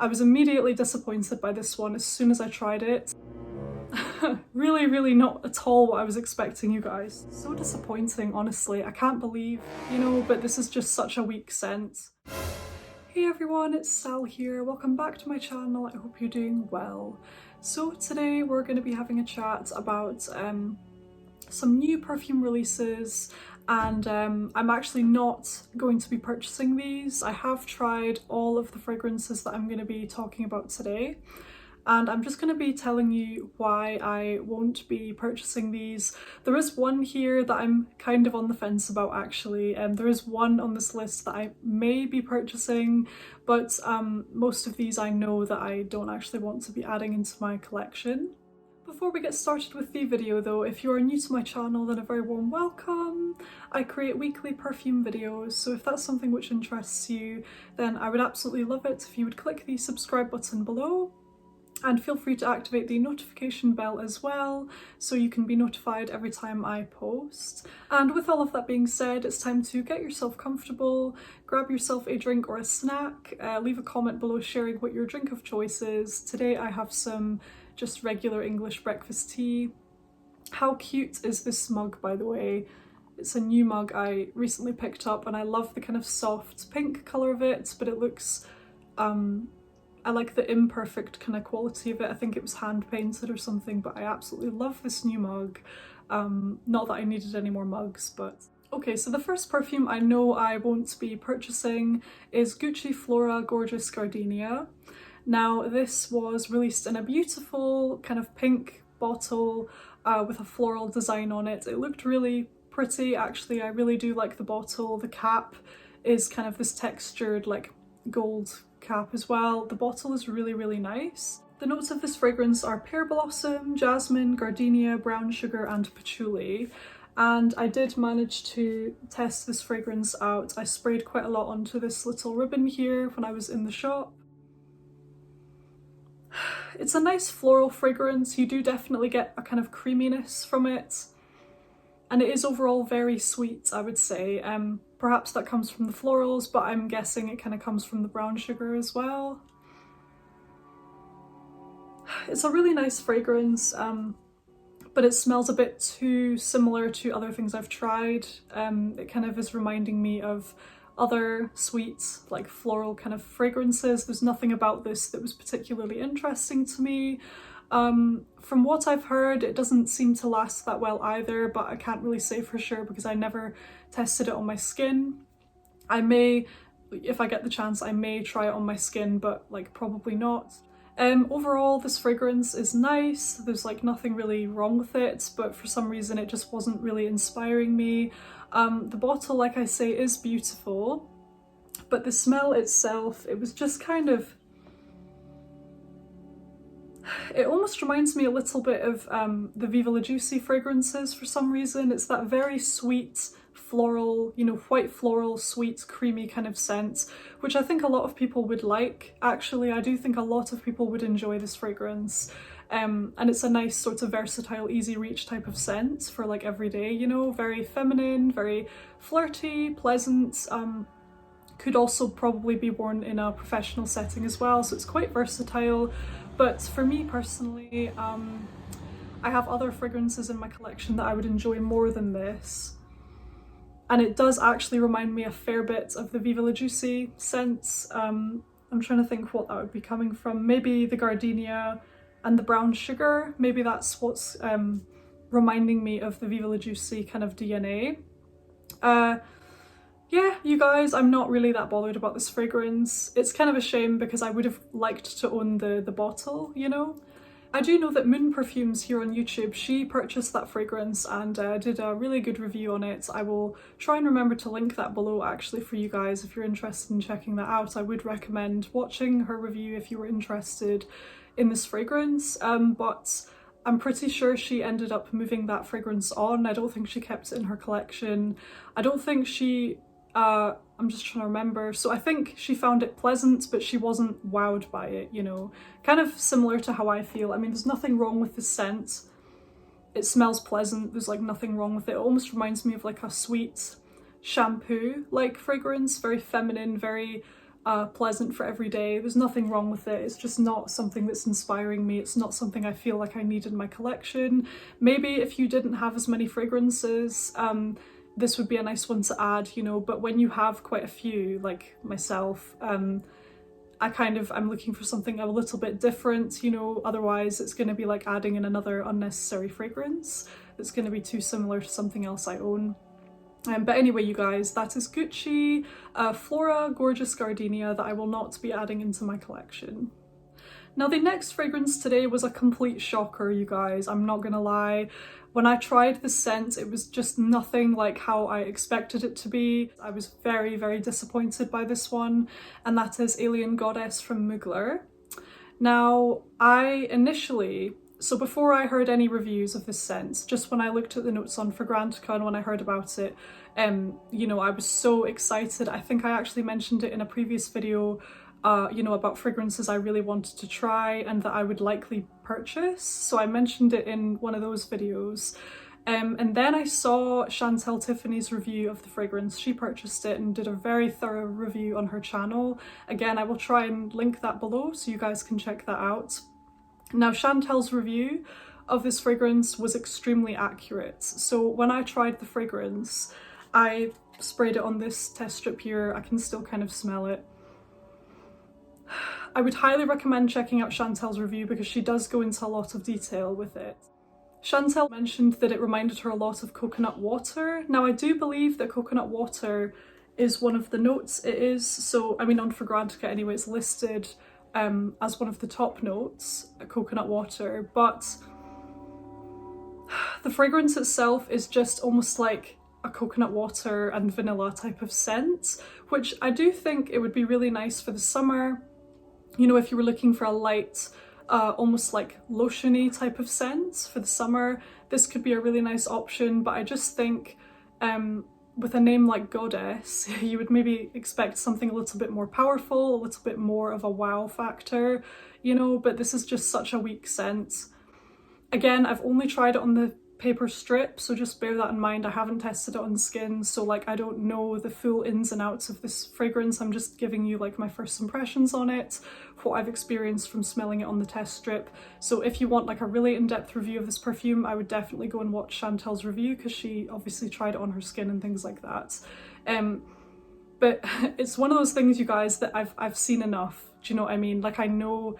I was immediately disappointed by this one as soon as I tried it. Really not at all what I was expecting, you guys. So disappointing, honestly. I can't believe, you know, but this is just such a weak scent. Hey everyone, it's Sal here. Welcome back to my channel. I hope you're doing well. So today we're going to be having a chat about some new perfume releases, and I'm actually not going to be purchasing these. I have tried all of the fragrances that I'm going to be talking about today, and I'm just going to be telling you why I won't be purchasing these. There is one here that I'm kind of on the fence about, actually. There is one on this list that I may be purchasing, but most of these I know that I don't actually want to be adding into my collection. Before we get started with the video though, if you are new to my channel, then a very warm welcome. I create weekly perfume videos, so if that's something which interests you, then I would absolutely love it if you would click the subscribe button below. And feel free to activate the notification bell as well, so you can be notified every time I post. And with all of that being said, it's time to get yourself comfortable, grab yourself a drink or a snack, leave a comment below sharing what your drink of choice is. Today I have some just regular English breakfast tea. How cute is this mug, by the way? It's a new mug I recently picked up, and I love the kind of soft pink colour of it, but it looks I like the imperfect kind of quality of it. I think it was hand painted or something, but I absolutely love this new mug. Not that I needed any more mugs, but... Okay, so the first perfume I know I won't be purchasing is Gucci Flora Gorgeous Gardenia. Now, this was released in a beautiful kind of pink bottle with a floral design on it. It looked really pretty, actually. I really do like the bottle. The cap is kind of this textured, like, gold cap as well. The bottle is really nice. The notes of this fragrance are pear blossom, jasmine, gardenia, brown sugar and patchouli, and I did manage to test this fragrance out. I sprayed quite a lot onto this little ribbon here when I was in the shop. It's a nice floral fragrance. You do definitely get a kind of creaminess from it, and it is overall very sweet, I would say. Perhaps that comes from the florals, but I'm guessing it kind of comes from the brown sugar as well. It's a really nice fragrance, but it smells a bit too similar to other things I've tried. It kind of is reminding me of other sweet, like floral kind of fragrances. There's nothing about this that was particularly interesting to me. From what I've heard, it doesn't seem to last that well either, but I can't really say for sure because I never tested it on my skin. I may, if I get the chance, I may try it on my skin, but like probably not. Overall, this fragrance is nice. There's like nothing really wrong with it, but for some reason it just wasn't really inspiring me. The bottle, like I say, is beautiful, but the smell itself, it was just kind of... It almost reminds me a little bit of the Viva La Juicy fragrances for some reason. It's that very sweet, floral, you know, white floral, sweet, creamy kind of scent, which I think a lot of people would like. Actually, I do think a lot of people would enjoy this fragrance. And it's a nice sort of versatile, easy reach type of scent for like every day, you know, very feminine, very flirty, pleasant. Could also probably be worn in a professional setting as well, so it's quite versatile. But for me personally, I have other fragrances in my collection that I would enjoy more than this. And it does actually remind me a fair bit of the Viva La Juicy scents. I'm trying to think what that would be coming from. Maybe the gardenia and the brown sugar. Maybe that's what's reminding me of the Viva La Juicy kind of DNA. Yeah, you guys, I'm not really that bothered about this fragrance. It's kind of a shame because I would have liked to own the bottle, you know? I do know that Moon Perfumes here on YouTube, she purchased that fragrance and did a really good review on it. I will try and remember to link that below actually for you guys if you're interested in checking that out. I would recommend watching her review if you were interested in this fragrance, but I'm pretty sure she ended up moving that fragrance on. I don't think she kept it in her collection. I don't think she... I'm just trying to remember. So I think she found it pleasant, but she wasn't wowed by it, you know. Kind of similar to how I feel. I mean, there's nothing wrong with the scent. It smells pleasant. There's like nothing wrong with it. It almost reminds me of like a sweet shampoo-like fragrance. Very feminine, very pleasant for every day. There's nothing wrong with it. It's just not something that's inspiring me. It's not something I feel like I need in my collection. Maybe if you didn't have as many fragrances, this would be a nice one to add, you know, but when you have quite a few, like myself, I'm looking for something a little bit different, you know, otherwise it's going to be like adding in another unnecessary fragrance that's going to be too similar to something else I own. But anyway, you guys, that is Gucci Flora Gorgeous Gardenia that I will not be adding into my collection. Now the next fragrance today was a complete shocker, you guys, I'm not gonna lie. When I tried the scent, it was just nothing like how I expected it to be. I was very, very disappointed by this one, and that is Alien Goddess from Mugler. Now, so before I heard any reviews of this scent, just when I looked at the notes on Fragrantica and when I heard about it, you know, I was so excited. I think I actually mentioned it in a previous video, you know, about fragrances I really wanted to try and that I would likely purchase. So I mentioned it in one of those videos. And then I saw Chantel Tiffany's review of the fragrance. She purchased it and did a very thorough review on her channel. Again, I will try and link that below so you guys can check that out. Now, Chantel's review of this fragrance was extremely accurate. So when I tried the fragrance, I sprayed it on this test strip here. I can still kind of smell it. I would highly recommend checking out Chantel's review because she does go into a lot of detail with it. Chantel mentioned that it reminded her a lot of coconut water. Now, I do believe that coconut water is one of the notes it is. So, I mean, on Fragrantica anyway, it's listed as one of the top notes, coconut water, but the fragrance itself is just almost like a coconut water and vanilla type of scent, which I do think it would be really nice for the summer. You know, if you were looking for a light, almost like lotiony type of scent for the summer, this could be a really nice option. But I just think with a name like Goddess, you would maybe expect something a little bit more powerful, a little bit more of a wow factor, you know, but this is just such a weak scent. Again, I've only tried it on the paper strip, so just bear that in mind. I haven't tested it on skin, so like I don't know the full ins and outs of this fragrance. I'm just giving you like my first impressions on it, what I've experienced from smelling it on the test strip. So if you want like a really in-depth review of this perfume, I would definitely go and watch Chantel's review because she obviously tried it on her skin and things like that. But it's one of those things, you guys, that I've seen enough. Do you know what I mean? Like I know,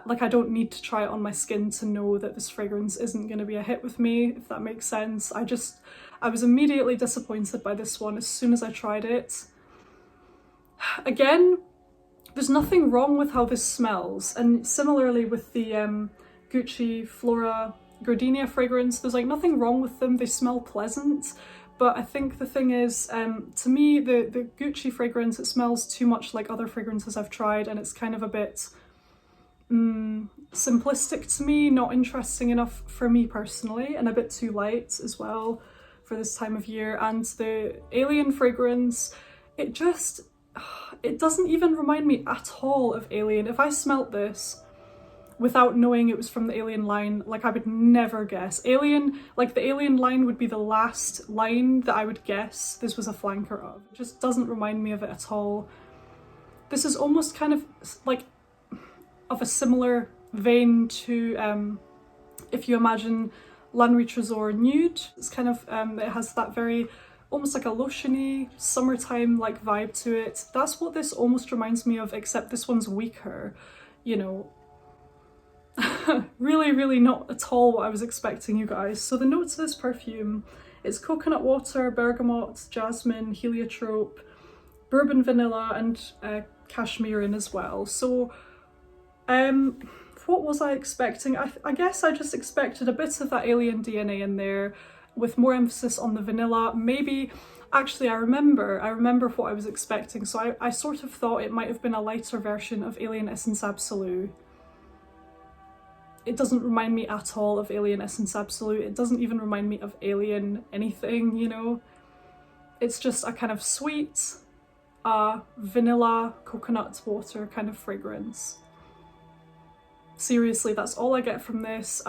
like I don't need to try it on my skin to know that this fragrance isn't going to be a hit with me, if that makes sense. I was immediately disappointed by this one as soon as I tried it. Again, there's nothing wrong with how this smells, and similarly with the Gucci Flora Gardenia fragrance, there's like nothing wrong with them. They smell pleasant, but I think the thing is, to me, the Gucci fragrance, it smells too much like other fragrances I've tried, and it's kind of a bit simplistic to me, not interesting enough for me personally, and a bit too light as well for this time of year. And the Alien fragrance, it doesn't even remind me at all of Alien. If I smelt this without knowing it was from the Alien line, like I would never guess. Alien, like the Alien line would be the last line that I would guess this was a flanker of. It just doesn't remind me of it at all. This is almost kind of like of a similar vein to, if you imagine Lanerie Trésor Nude. It's kind of, it has that very, almost like a lotiony, summertime like vibe to it. That's what this almost reminds me of, except this one's weaker, you know. Really, really not at all what I was expecting, you guys. So the notes of this perfume, it's coconut water, bergamot, jasmine, heliotrope, bourbon vanilla, and cashmere as well. So what was I expecting? I guess I just expected a bit of that Alien DNA in there with more emphasis on the vanilla. Maybe, actually I remember what I was expecting. So I sort of thought it might have been a lighter version of Alien Essence Absolue. It doesn't remind me at all of Alien Essence Absolute. It doesn't even remind me of Alien anything, you know? It's just a kind of sweet, vanilla coconut water kind of fragrance. Seriously, that's all I get from this.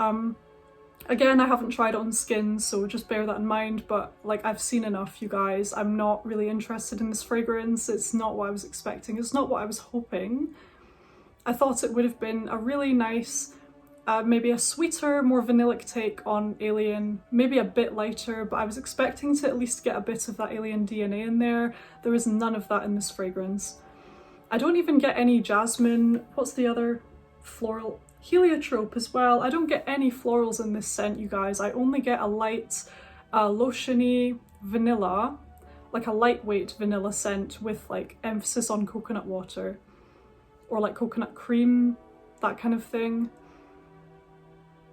Again, I haven't tried it on skin, so just bear that in mind, but like I've seen enough, you guys. I'm not really interested in this fragrance. It's not what I was expecting. It's not what I was hoping. I thought it would have been a really nice, maybe a sweeter, more vanillic take on Alien, maybe a bit lighter, but I was expecting to at least get a bit of that Alien DNA in there. There is none of that in this fragrance. I don't even get any jasmine. What's the other floral? Heliotrope as well. I don't get any florals in this scent, you guys. I only get a light, lotiony vanilla, like a lightweight vanilla scent with like emphasis on coconut water or like coconut cream, that kind of thing.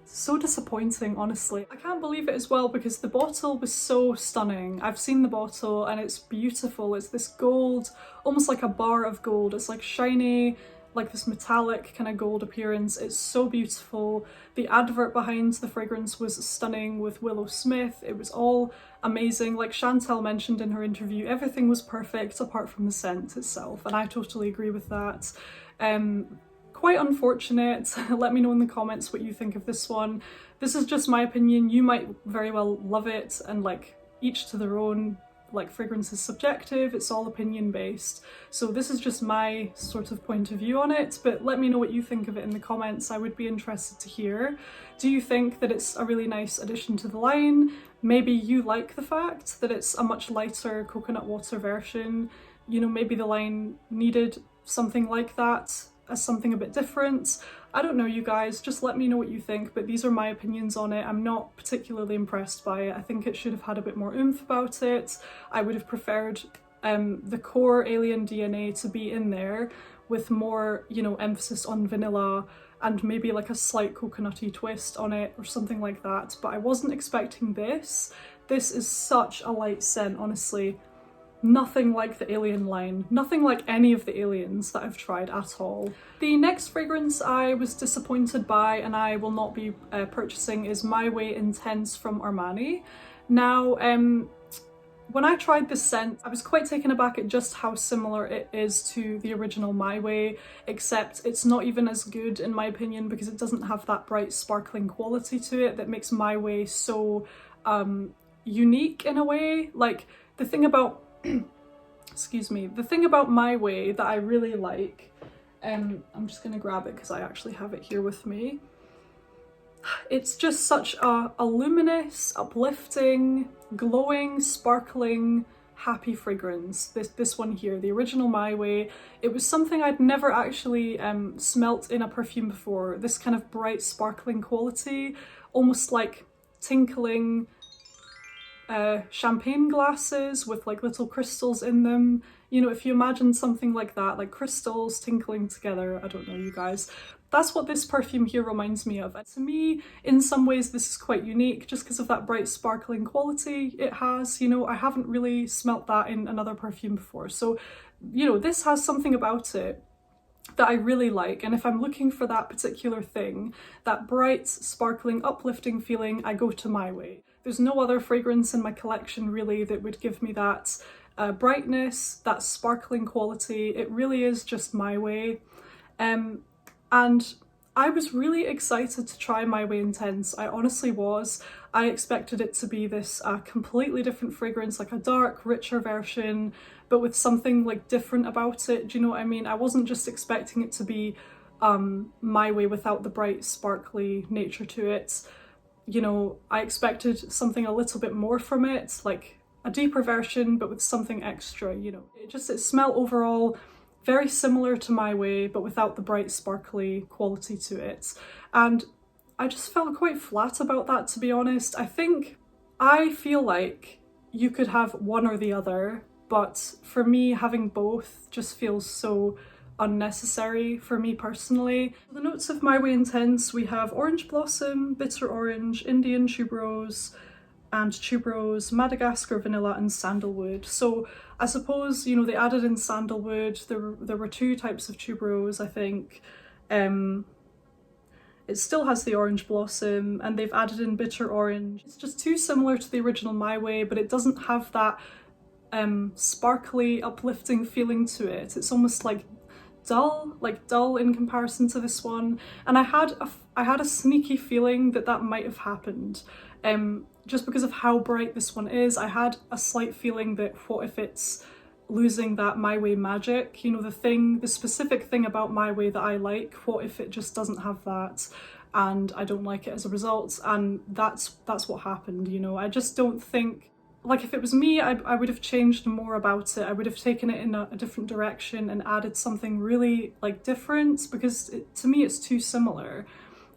So disappointing, honestly. I can't believe it as well because the bottle was so stunning. I've seen the bottle and it's beautiful. It's this gold, almost like a bar of gold. It's like shiny, like this metallic kind of gold appearance. It's so beautiful. The advert behind the fragrance was stunning with Willow Smith. It was all amazing. Like Chantal mentioned in her interview, everything was perfect apart from the scent itself, and I totally agree with that. Quite unfortunate. Let me know in the comments what you think of this one. This is just my opinion. You might very well love it, and like each to their own. Like fragrance is subjective, it's all opinion based. So this is just my sort of point of view on it, but let me know what you think of it in the comments. I would be interested to hear. Do you think that it's a really nice addition to the line? Maybe you like the fact that it's a much lighter coconut water version. You know, maybe the line needed something like that as something a bit different. I don't know, you guys, just let me know what you think, but these are my opinions on it. I'm not particularly impressed by it. I think it should have had a bit more oomph about it. I would have preferred the core Alien DNA to be in there with more, you know, emphasis on vanilla and maybe like a slight coconutty twist on it or something like that, but I wasn't expecting this. This is such a light scent, honestly. Nothing like the Alien line, nothing like any of the Aliens that I've tried at all. The next fragrance I was disappointed by and I will not be purchasing is My Way Intense from Armani. Now, when I tried this scent, I was quite taken aback at just how similar it is to the original My Way, except it's not even as good in my opinion because it doesn't have that bright sparkling quality to it that makes My Way so unique in a way. Like the thing about excuse me, the thing about My Way that I really like, I'm just gonna grab it because I actually have it here with me. It's just such a luminous, uplifting, glowing, sparkling, happy fragrance. This one here, the original My Way, it was something I'd never actually smelt in a perfume before. This kind of bright, sparkling quality, almost like tinkling champagne glasses with like little crystals in them. You know, if you imagine something like that, like crystals tinkling together, I don't know, you guys. That's what this perfume here reminds me of. And to me, in some ways, this is quite unique just because of that bright sparkling quality it has. You know, I haven't really smelt that in another perfume before. So, you know, this has something about it that I really like, and if I'm looking for that particular thing, that bright, sparkling, uplifting feeling, I go to My Way. There's no other fragrance in my collection really that would give me that brightness, that sparkling quality. It really is just My Way. And I was really excited to try My Way Intense. I honestly was. I expected it to be this completely different fragrance, like a dark, richer version, but with something like different about it. Do you know what I mean? I wasn't just expecting it to be My Way without the bright, sparkly nature to it. You know, I expected something a little bit more from it, like a deeper version, but with something extra, you know. It smelled overall very similar to My Way, but without the bright, sparkly quality to it. And I just felt quite flat about that, to be honest. I feel like you could have one or the other, but for me, having both just feels so unnecessary for me personally. The notes of My Way Intense, we have orange blossom, bitter orange, Indian tuberose, and tuberose, Madagascar vanilla, and sandalwood. So I suppose, you know, they added in sandalwood. There were two types of tuberose, I think. It still has the orange blossom, and they've added in bitter orange. It's just too similar to the original My Way, but it doesn't have that sparkly, uplifting feeling to it. It's almost like dull in comparison to this one. And I had a sneaky feeling that that might have happened. Just because of how bright this one is, I had a slight feeling that what if it's losing that My Way magic, you know, the specific thing about My Way that I like, what if it just doesn't have that and I don't like it as a result? And that's what happened, you know. I just don't think, like, if it was me, I would have changed more about it. I would have taken it in a different direction and added something really like different, because to me it's too similar.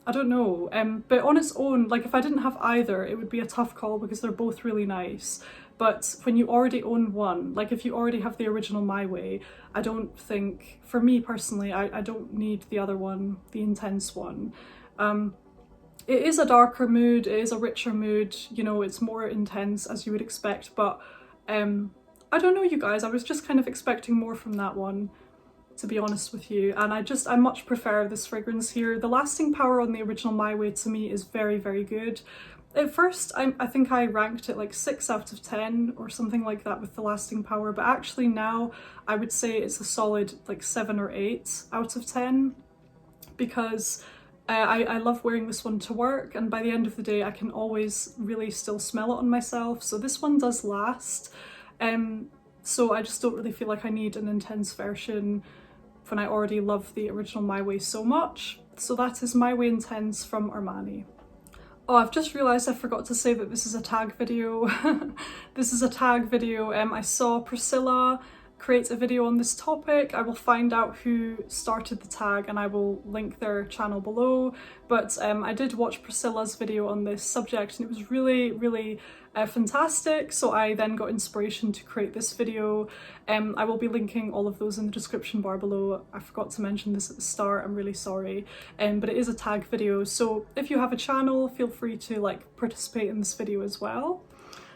I don't know, but on its own, like if I didn't have either, it would be a tough call because they're both really nice. But when you already own one, like if you already have the original My Way, I don't think, for me personally, I don't need the other one, the Intense one. It is a darker mood, it is a richer mood, you know, it's more intense as you would expect, but I don't know, you guys, I was just kind of expecting more from that one, to be honest with you, and I much prefer this fragrance here. The lasting power on the original My Way to me is very, very good. At first, I think I ranked it like 6 out of 10 or something like that with the lasting power, but actually now I would say it's a solid like 7 or 8 out of 10, because I love wearing this one to work, and by the end of the day I can always really still smell it on myself, so this one does last. So I just don't really feel like I need an intense version when I already love the original My Way so much. So that is My Way Intense from Armani. Oh, I've just realised I forgot to say that this is a tag video. This is a tag video. I saw Priscilla create a video on this topic. I will find out who started the tag and I will link their channel below. But I did watch Priscilla's video on this subject and it was really, really fantastic. So I then got inspiration to create this video. I will be linking all of those in the description bar below. I forgot to mention this at the start, I'm really sorry. But it is a tag video. So if you have a channel, feel free to like participate in this video as well.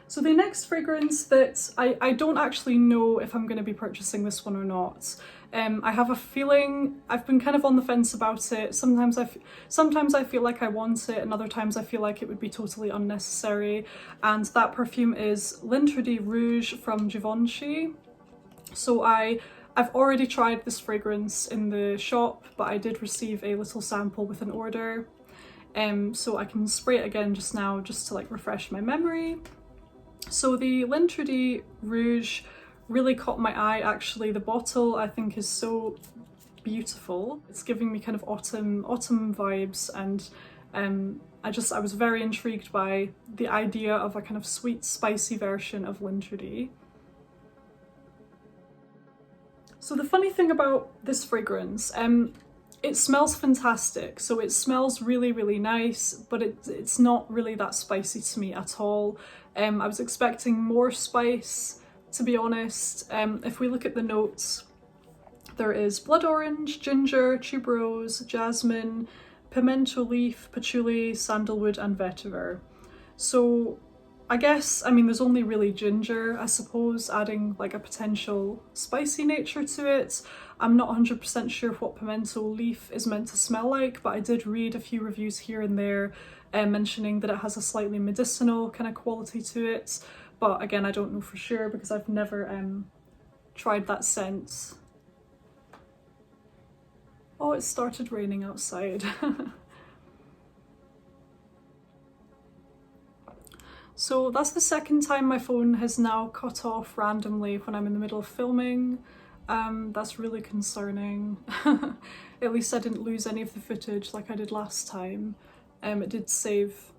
So the next fragrance that I don't actually know if I'm going to be purchasing this one or not. I have a feeling, I've been kind of on the fence about it. Sometimes I feel like I want it, and other times I feel like it would be totally unnecessary. And that perfume is L'Interdit Rouge from Givenchy. So I've already tried this fragrance in the shop, but I did receive a little sample with an order. So I can spray it again just now, just to like refresh my memory. So the L'Interdit Rouge really caught my eye actually. The bottle I think is so beautiful. It's giving me kind of autumn vibes, and I was very intrigued by the idea of a kind of sweet, spicy version of L'Interdit. So the funny thing about this fragrance, it smells fantastic. So it smells really, really nice, but it's not really that spicy to me at all. I was expecting more spice, to be honest. If we look at the notes, there is blood orange, ginger, tuberose, jasmine, pimento leaf, patchouli, sandalwood and vetiver. So I guess, I mean, there's only really ginger, I suppose, adding like a potential spicy nature to it. I'm not 100% sure what pimento leaf is meant to smell like, but I did read a few reviews here and there mentioning that it has a slightly medicinal kind of quality to it. But again, I don't know for sure because I've never tried that scent. Oh, it started raining outside. So that's the second time my phone has now cut off randomly when I'm in the middle of filming. That's really concerning. At least I didn't lose any of the footage like I did last time. It did save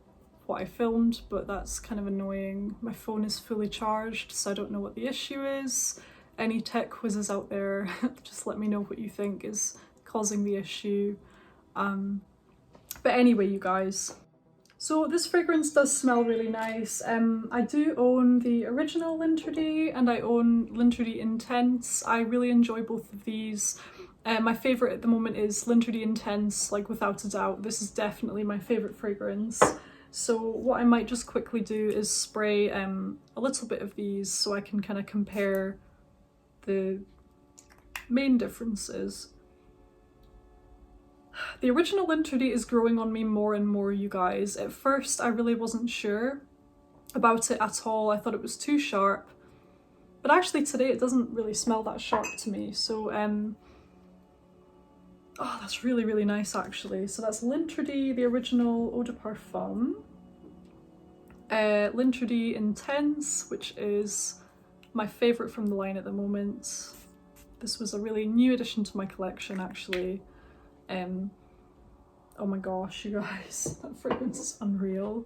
what I filmed, but that's kind of annoying. My phone is fully charged, so I don't know what the issue is. Any tech whizzes out there, just let me know what you think is causing the issue. But anyway, you guys. So this fragrance does smell really nice. I do own the original L'Interdit and I own L'Interdit Intense. I really enjoy both of these. My favourite at the moment is L'Interdit Intense, like without a doubt. This is definitely my favourite fragrance. So what I might just quickly do is spray a little bit of these so I can kind of compare the main differences. The original L'Interdit is growing on me more and more, you guys. At first, I really wasn't sure about it at all. I thought it was too sharp. But actually today it doesn't really smell that sharp to me. So Oh, that's really, really nice actually. So that's L'Interdit, the original Eau de Parfum. L'Interdit Intense, which is my favourite from the line at the moment. This was a really new addition to my collection actually. Oh my gosh, you guys, that fragrance is unreal.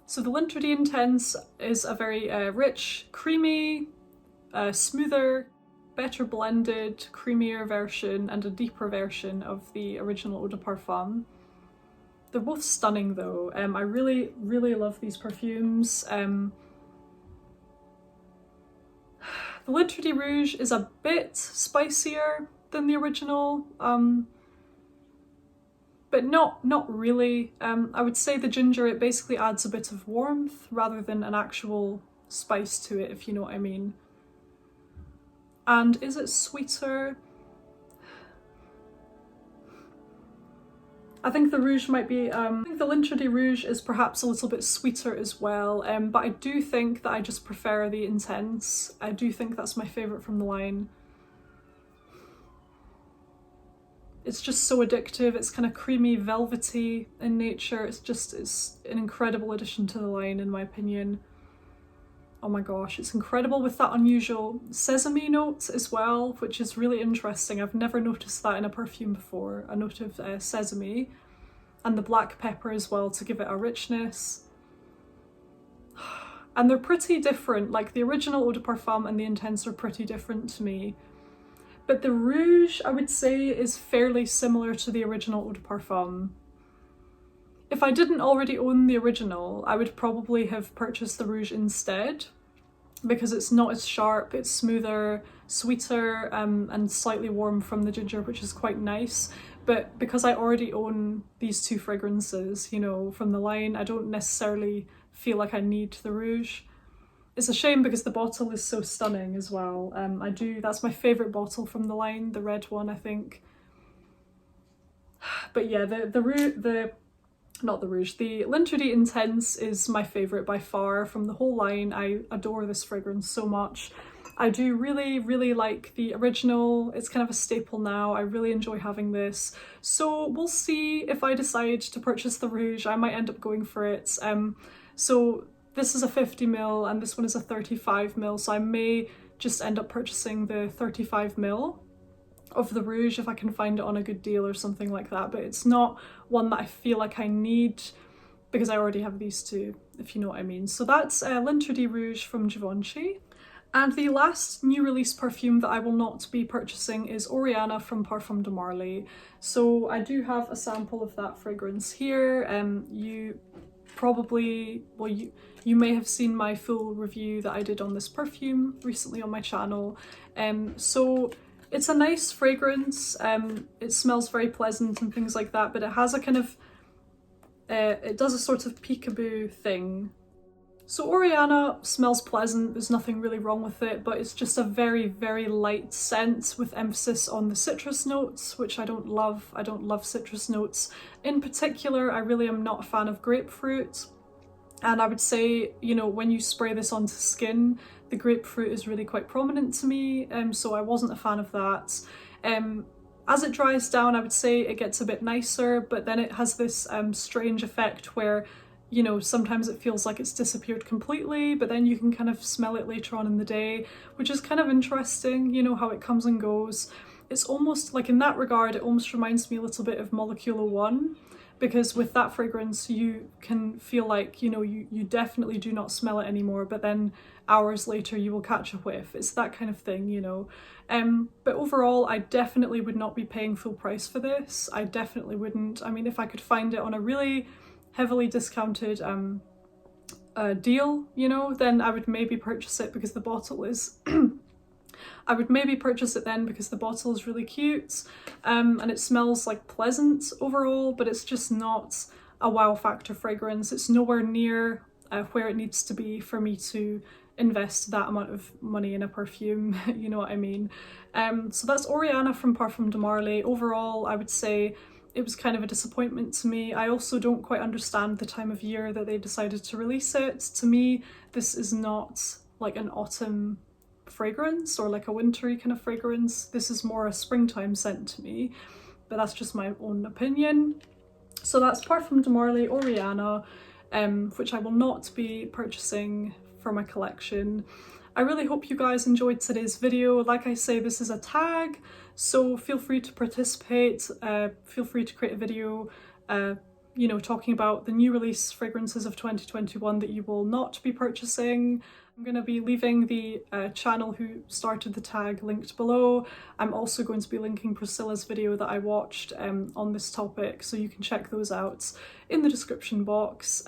So the L'Interdit Intense is a very rich, creamy, smoother, better blended, creamier version and a deeper version of the original Eau de Parfum. They're both stunning though. I really, really love these perfumes. The L'Interdit Rouge is a bit spicier than the original, but not really. I would say the ginger, it basically adds a bit of warmth rather than an actual spice to it, if you know what I mean. And is it sweeter? I think the Rouge might be, I think the L'Interdit Rouge is perhaps a little bit sweeter as well, but I do think that I just prefer the Intense. I do think that's my favourite from the line. It's just so addictive, it's kind of creamy, velvety in nature. It's an incredible addition to the line in my opinion. Oh my gosh, it's incredible with that unusual sesame note as well, which is really interesting. I've never noticed that in a perfume before, a note of sesame, and the black pepper as well to give it a richness. And they're pretty different, like the original Eau de Parfum and the Intense are pretty different to me. But the Rouge, I would say, is fairly similar to the original Eau de Parfum. If I didn't already own the original, I would probably have purchased the Rouge instead, because it's not as sharp, it's smoother, sweeter, and slightly warm from the ginger, which is quite nice. But because I already own these two fragrances, you know, from the line, I don't necessarily feel like I need the Rouge. It's a shame because the bottle is so stunning as well. That's my favourite bottle from the line, the red one, I think. But yeah, the L'Interdit Intense is my favourite by far from the whole line. I adore this fragrance so much. I do really, really like the original. It's kind of a staple now. I really enjoy having this. So we'll see if I decide to purchase the Rouge. I might end up going for it. So this is a 50ml and this one is a 35ml. So I may just end up purchasing the 35ml of the Rouge if I can find it on a good deal or something like that, but it's not one that I feel like I need because I already have these two, if you know what I mean. So that's L'Interdit Rouge from Givenchy. And the last new release perfume that I will not be purchasing is Oriana from Parfums de Marly. So I do have a sample of that fragrance here. You probably, well, you may have seen my full review that I did on this perfume recently on my channel. So it's a nice fragrance, it smells very pleasant and things like that, but it has a kind of, it does a sort of peekaboo thing. So Oriana smells pleasant, there's nothing really wrong with it, but it's just a very, very light scent with emphasis on the citrus notes, which I don't love. I don't love citrus notes. In particular, I really am not a fan of grapefruit. And I would say, you know, when you spray this onto skin, the grapefruit is really quite prominent to me, so I wasn't a fan of that. As it dries down, I would say it gets a bit nicer, but then it has this strange effect where, you know, sometimes it feels like it's disappeared completely, but then you can kind of smell it later on in the day, which is kind of interesting, you know, how it comes and goes. It's almost like, in that regard, it almost reminds me a little bit of Molecule 1, because with that fragrance you can feel like, you know, you definitely do not smell it anymore, but then hours later you will catch a whiff. It's that kind of thing, you know. But overall, I definitely would not be paying full price for this. I definitely wouldn't. I mean, if I could find it on a really heavily discounted deal, you know, then I would maybe purchase it because the bottle is I would maybe purchase it then because the bottle is really cute, and it smells like pleasant overall, but it's just not a wow factor fragrance. It's nowhere near where it needs to be for me to invest that amount of money in a perfume, you know what I mean. So that's Oriana from Parfums de Marly. Overall, I would say it was kind of a disappointment to me. I also don't quite understand the time of year that they decided to release it. To me, this is not like an autumn fragrance or like a wintry kind of fragrance. This is more a springtime scent to me, but that's just my own opinion. So that's Parfum de Marly Oriana, which I will not be purchasing for my collection. I really hope you guys enjoyed today's video. Like I say, this is a tag, so feel free to participate. Feel free to create a video, you know, talking about the new release fragrances of 2021 that you will not be purchasing. I'm going to be leaving the channel who started the tag linked below. I'm also going to be linking Priscilla's video that I watched on this topic, so you can check those out in the description box.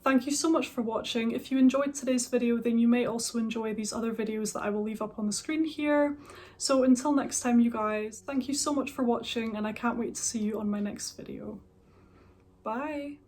Thank you so much for watching. If you enjoyed today's video, then you may also enjoy these other videos that I will leave up on the screen here. So until next time, you guys, thank you so much for watching, and I can't wait to see you on my next video. Bye!